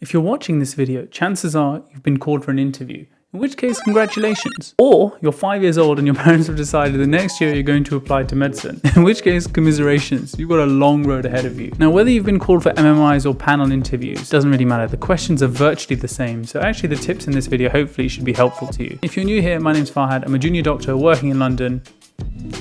If you're watching this video, chances are you've been called for an interview, in which case congratulations. Or you're 5 years old and your parents have decided the next year you're going to apply to medicine, in which case commiserations, you've got a long road ahead of you. Now whether you've been called for MMIs or panel interviews, doesn't really matter, the questions are virtually the same, so actually the tips in this video hopefully should be helpful to you. If you're new here, my name's Farhad, I'm a junior doctor working in London.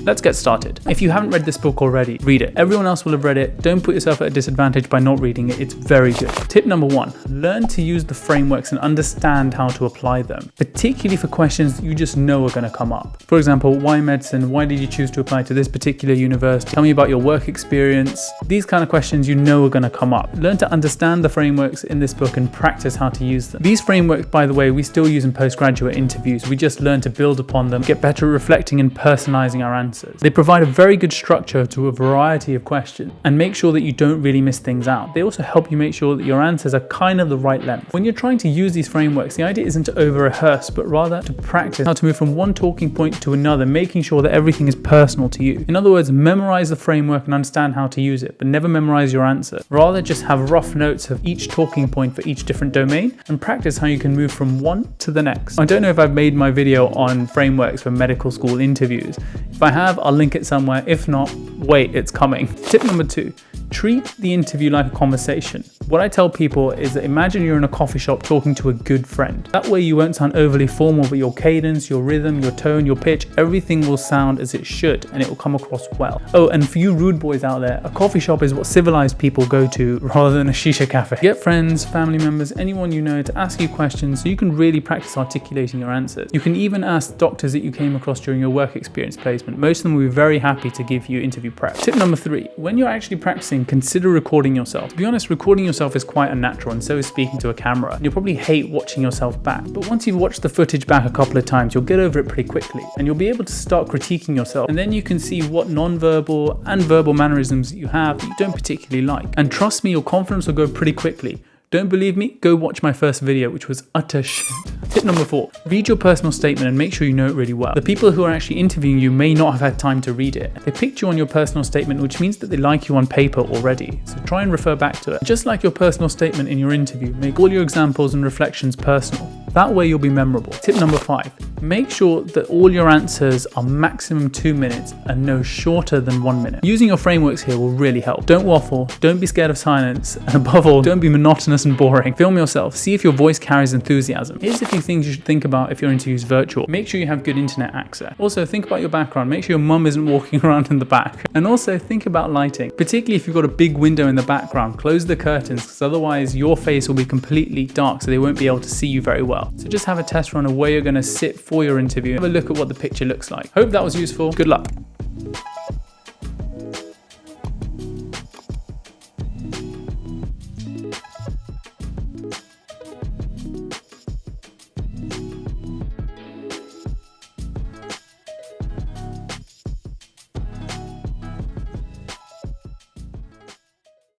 Let's get started. If you haven't read this book already, read it. Everyone else will have read it. Don't put yourself at a disadvantage by not reading it. It's very good. Tip number 1, learn to use the frameworks and understand how to apply them, particularly for questions you just know are going to come up. For example, why medicine? Why did you choose to apply to this particular university? Tell me about your work experience. These kind of questions you know are going to come up. Learn to understand the frameworks in this book and practice how to use them. These frameworks, by the way, we still use in postgraduate interviews. We just learn to build upon them, get better at reflecting and personalizing our answers. They provide a very good structure to a variety of questions and make sure that you don't really miss things out. They also help you make sure that your answers are kind of the right length. When you're trying to use these frameworks, the idea isn't to over-rehearse, but rather to practice how to move from one talking point to another, making sure that everything is personal to you. In other words, memorize the framework and understand how to use it, but never memorize your answer. Rather, just have rough notes of each talking point for each different domain and practice how you can move from one to the next. I don't know if I've made my video on frameworks for medical school interviews. If I have, I'll link it somewhere. If not, wait, it's coming. Tip number 2, treat the interview like a conversation. What I tell people is that imagine you're in a coffee shop talking to a good friend. That way you won't sound overly formal, but your cadence, your rhythm, your tone, your pitch, everything will sound as it should and it will come across well. Oh, and for you rude boys out there, a coffee shop is what civilized people go to rather than a shisha cafe. Get friends, family members, anyone you know to ask you questions so you can really practice articulating your answers. You can even ask doctors that you came across during your work experience placement. Most of them will be very happy to give you interview prep. Tip number 3, when you're actually practicing, consider recording yourself. To be honest, recording yourself is quite unnatural and so is speaking to a camera. You'll probably hate watching yourself back, but once you've watched the footage back a couple of times, you'll get over it pretty quickly and you'll be able to start critiquing yourself, and then you can see what non-verbal and verbal mannerisms you have that you don't particularly like. And trust me, your confidence will go pretty quickly. Don't believe me? Go watch my first video, which was utter shit. Tip number 4, read your personal statement and make sure you know it really well. The people who are actually interviewing you may not have had time to read it. They picked you on your personal statement, which means that they like you on paper already. So try and refer back to it. Just like your personal statement in your interview, make all your examples and reflections personal. That way you'll be memorable. Tip number 5, make sure that all your answers are maximum 2 minutes and no shorter than 1 minute. Using your frameworks here will really help. Don't waffle, don't be scared of silence, and above all, don't be monotonous and boring. Film yourself, see if your voice carries enthusiasm. Here's a few things you should think about if your interview is virtual. Make sure you have good internet access. Also, think about your background. Make sure your mum isn't walking around in the back. And also think about lighting, particularly if you've got a big window in the background. Close the curtains, because otherwise your face will be completely dark, so they won't be able to see you very well. So just have a test run of where you're going to sit for your interview. Have a look at what the picture looks like. Hope that was useful. Good luck.